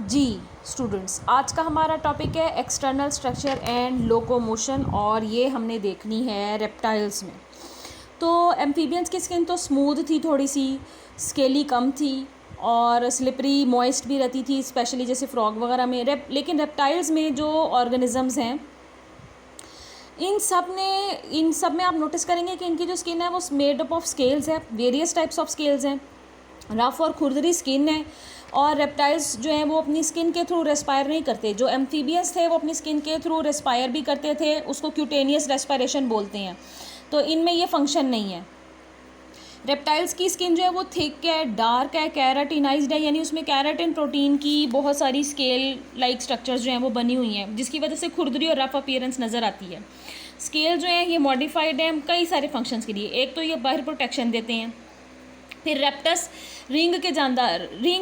जी students, आज का हमारा टॉपिक है एक्सटर्नल स्ट्रक्चर एंड लोकोमोशन और ये हमने देखनी है रेप्टाइल्स में। तो एम्फीबियंस की स्किन तो स्मूथ थी, थोड़ी सी स्केली कम थी और स्लिपरी मॉइस्ट भी रहती थी, स्पेशली जैसे फ्रॉग वगैरह में। लेकिन रेप्टाइल्स में जो ऑर्गेनिजम्स हैं इन सब में आप नोटिस करेंगे कि इनकी जो स्किन है वो मेड अप ऑफ स्केल्स है, वेरियस टाइप्स ऑफ स्केल्स हैं, रफ और खुरदरी स्किन है। और रेप्टाइल्स जो हैं वो अपनी स्किन के थ्रू रेस्पायर नहीं करते। जो एम्फीबियंस थे वो अपनी स्किन के थ्रू रेस्पायर भी करते थे, उसको क्यूटेनियस रेस्पायरेशन बोलते हैं। तो इनमें ये फंक्शन नहीं है। रेप्टाइल्स की स्किन जो है वो थिक है, डार्क है, कैराटिनाइज्ड है, यानी उसमें कैराटिन प्रोटीन की बहुत सारी स्केल लाइक स्ट्रक्चर्स जो हैं वो बनी हुई हैं, जिसकी वजह से खुरदरी और रफ अपीयरेंस नज़र आती है। स्केल जो है ये मॉडिफाइड है कई सारे फंक्शंस के लिए। एक तो ये बाहर प्रोटेक्शन देते हैं। फिर रेप्टस रिंग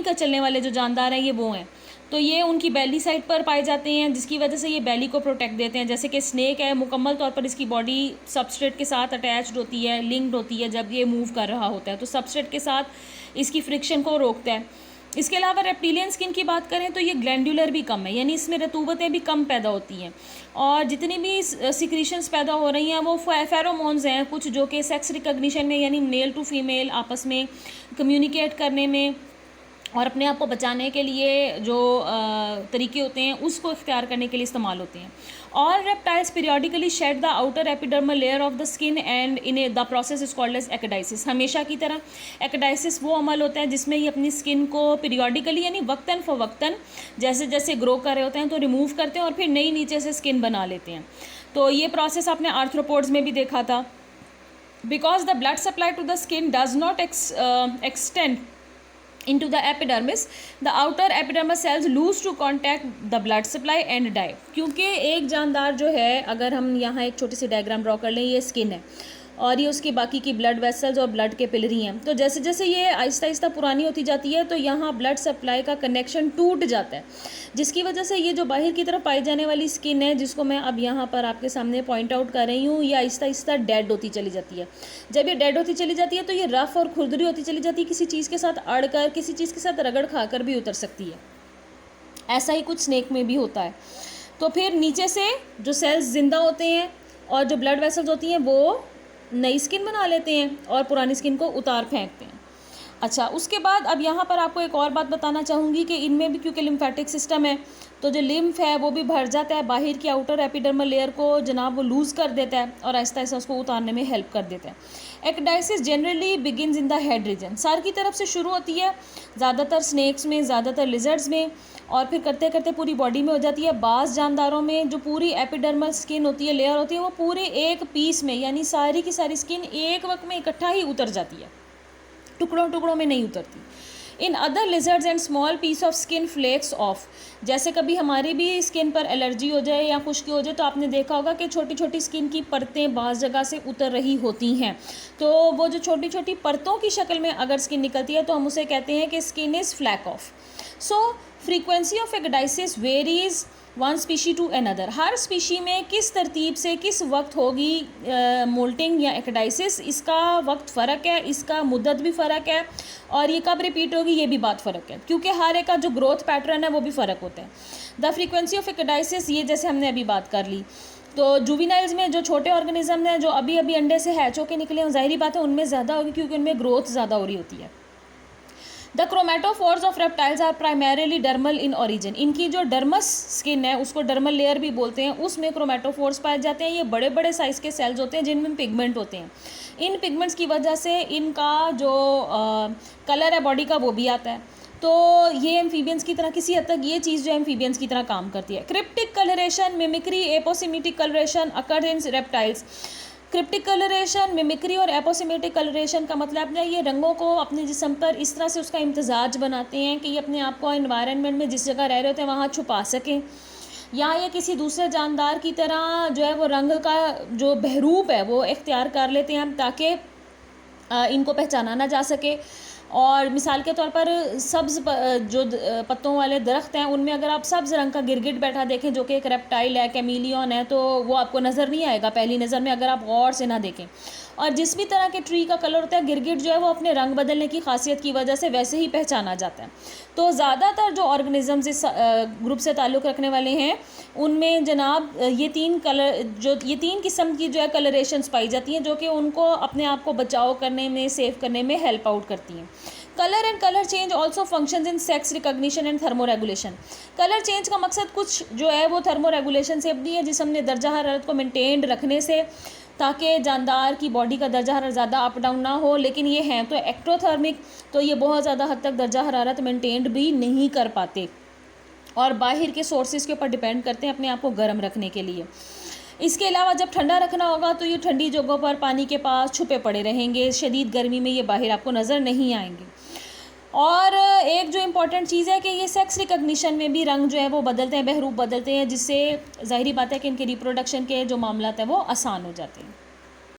का चलने वाले जो जानदार हैं ये वो हैं, तो ये उनकी बेली साइड पर पाए जाते हैं, जिसकी वजह से ये बेली को प्रोटेक्ट देते हैं। जैसे कि स्नेक है, मुकम्मल तौर पर इसकी बॉडी सबस्ट्रेट के साथ अटैच्ड होती है, लिंक्ड होती है जब ये मूव कर रहा होता है, तो सबस्ट्रेट के साथ इसकी फ्रिक्शन को रोकता है। इसके अलावा रेप्टिलियन स्किन की बात करें तो ये ग्लैंडुलर भी कम है, यानी इसमें रतूबतें भी कम पैदा होती हैं और जितनी भी सिक्रीशंस पैदा हो रही हैं वो फेरोमोन्स हैं कुछ, जो कि सेक्स रिकग्निशन में यानी मेल टू फीमेल आपस में कम्युनिकेट करने में और अपने आप को बचाने के लिए जो तरीके होते हैं उसको इख्तियार करने के लिए इस्तेमाल होते हैं। और reptiles periodically shed the outer epidermal layer of the skin and in the process is called as ecdysis. हमेशा की तरह एक्डाइसिस वो अमल होता है जिसमें ये अपनी स्किन को पीरियोडिकली यानी वक्तन फ़वक्तन जैसे जैसे ग्रो कर रहे होते हैं तो रिमूव करते हैं और फिर नई नीचे से स्किन बना लेते हैं। तो ये प्रोसेस आपने आर्थ्रोपोड्स में भी देखा था। Because the blood supply to the skin does not extend into the epidermis, the outer epidermal cells lose to contact the blood supply and die। क्योंकि एक जानदार जो है, अगर हम यहाँ एक छोटी सी डायग्राम ड्रॉ कर लें, ये स्किन है और ये उसकी बाकी की ब्लड वेसल्स और ब्लड के पिलरी हैं। तो जैसे जैसे ये आहिस्ता आहिस्ता पुरानी होती जाती है तो यहाँ ब्लड सप्लाई का कनेक्शन टूट जाता है, जिसकी वजह से ये जो बाहर की तरफ पाई जाने वाली स्किन है, जिसको मैं अब यहाँ पर आपके सामने पॉइंट आउट कर रही हूँ, ये आहिस्ता आहिस्ता डेड होती चली जाती है। जब ये डेड होती चली जाती है तो ये रफ़ और खुरदरी होती चली जाती है, किसी चीज़ के साथ अड़कर, किसी चीज़ के साथ रगड़ खाकर भी उतर सकती है। ऐसा ही कुछ स्नेक में भी होता है। तो फिर नीचे से जो सेल्स जिंदा होते हैं और जो ब्लड वेसल्स होती हैं वो नई स्किन बना लेते हैं और पुरानी स्किन को उतार फेंकते हैं। अच्छा, उसके बाद अब यहाँ पर आपको एक और बात बताना चाहूँगी कि इनमें भी क्योंकि लिम्फेटिक सिस्टम है तो जो लिम्फ है वो भी भर जाता है, बाहर की आउटर एपिडर्मल लेयर को जनाब वो लूज़ कर देता है और आहिस्ता आहिस्ता उसको उतारने में हेल्प कर देता है। Ecdysis generally begins in the head region, sir की तरफ से शुरू होती है ज़्यादातर स्नेक्स में, ज़्यादातर लिजर्ड्स में, और फिर करते करते पूरी बॉडी में हो जाती है। बाज़ जानदारों में जो पूरी एपिडर्मल स्किन होती है, लेयर होती है, वो पूरे एक पीस में यानी सारी की सारी स्किन एक वक्त में इकट्ठा ही उतर जाती है, टुकड़ों टुकड़ों में नहीं उतरती। In other lizards and small piece of skin flakes off, जैसे कभी हमारी भी स्किन पर एलर्जी हो जाए या खुश्की हो जाए तो आपने देखा होगा कि छोटी छोटी स्किन की परतें बाज़ जगह से उतर रही होती हैं। तो वो जो छोटी छोटी परतों की शक्ल में अगर स्किन निकलती है तो हम उसे कहते हैं कि skin is flake off. So frequency of ecdysis varies one species to another, हर स्पीशी में किस तरतीब से किस वक्त होगी मोल्टिंग या एक्डाइसिस, इसका वक्त फ़र्क है, इसका मुद्दत भी फ़र्क है और ये कब रिपीट होगी ये भी बात फ़र्क है, क्योंकि हर एक का जो ग्रोथ पैटर्न है वो भी फ़र्क होता है। द फ्रीक्वेंसी ऑफ एक्डाइसिस, ये जैसे हमने अभी बात कर ली, तो जुविनाइल्स में जो छोटे ऑर्गेनिज्म हैं जो अभी अभी अंडे से हैच होकर निकले हैं, ज़ाहिरी बात है उनमें ज़्यादा होगी क्योंकि उनमें ग्रोथ ज़्यादा हो रही होती है। The chromatophores of reptiles are primarily dermal in origin, इनकी जो डर्मस स्किन है उसको डर्मल लेयर भी बोलते हैं, उसमें क्रोमेटोफोर्स पाए जाते हैं। ये बड़े बड़े साइज़ के सेल्स होते हैं जिनमें पिगमेंट होते हैं। इन पिगमेंट्स की वजह से इनका जो कलर है बॉडी का वो भी आता है। तो ये एम्फीबियंस की तरह किसी हद तक ये चीज़ जो एम्फीबियंस की तरह काम करती है। Cryptic colouration, mimicry, aposematic colouration occur in reptiles. Cryptic colouration, mimicry और एपोसिमेटिक कलरेशन का मतलब है ये रंगों को अपने जिस्म पर इस तरह से उसका इम्तजाज बनाते हैं कि ये अपने आप को एनवायरनमेंट में जिस जगह रह रहे होते हैं वहाँ छुपा सकें, या ये किसी दूसरे जानदार की तरह जो है वो रंग का जो बहरूप है वो इख्तियार कर लेते हैं ताकि इनको पहचाना ना जा सके। और मिसाल के तौर पर सब्ज़ जो पत्तों वाले दरख्त हैं उनमें अगर आप सब्ज़ रंग का गिरगिट बैठा देखें जो कि एक रेप्टाइल है, कैमिलियन है, तो वो आपको नज़र नहीं आएगा पहली नज़र में अगर आप गौर से ना देखें। और जिस भी तरह के ट्री का कलर होता है, गिरगिट जो है वो अपने रंग बदलने की खासियत की वजह से वैसे ही पहचाना जाता है। तो ज़्यादातर जो ऑर्गेनिज़म्स इस ग्रुप से ताल्लुक़ रखने वाले हैं उनमें जनाब ये तीन किस्म की जो है कलरेशंस पाई जाती हैं जो कि उनको अपने आप को बचाव करने में, सेव करने में हेल्प आउट करती हैं। Colour and colour change also functions in sex recognition and thermoregulation. Colour change का मकसद कुछ जो है वो थर्मोरेगुलेशन से भी है, जिसमें हमने दर्जा हरारत को मेंटेन रखने से, ताकि जानदार की बॉडी का दर्जा हरारत ज़्यादा अप डाउन ना हो। लेकिन ये हैं तो एक्टोथर्मिक, तो ये बहुत ज़्यादा हद तक दर्जा हरारत मेंटेन भी नहीं कर पाते और बाहर के सोर्सेज के ऊपर डिपेंड करते हैं अपने आप को गर्म रखने के लिए। इसके अलावा जब ठंडा रखना होगा तो ये ठंडी जगहों पर पानी के पास छुपे पड़े रहेंगे, शदीद गर्मी में ये बाहर आपको नज़र नहीं आएंगे। और एक जो इम्पॉर्टेंट चीज़ है कि ये सेक्स रिकग्निशन में भी रंग जो है वो बदलते हैं, बहरूप बदलते हैं, जिससे ज़ाहिरी बात है कि इनके रिप्रोडक्शन के जो मामला हैं वो आसान हो जाते हैं।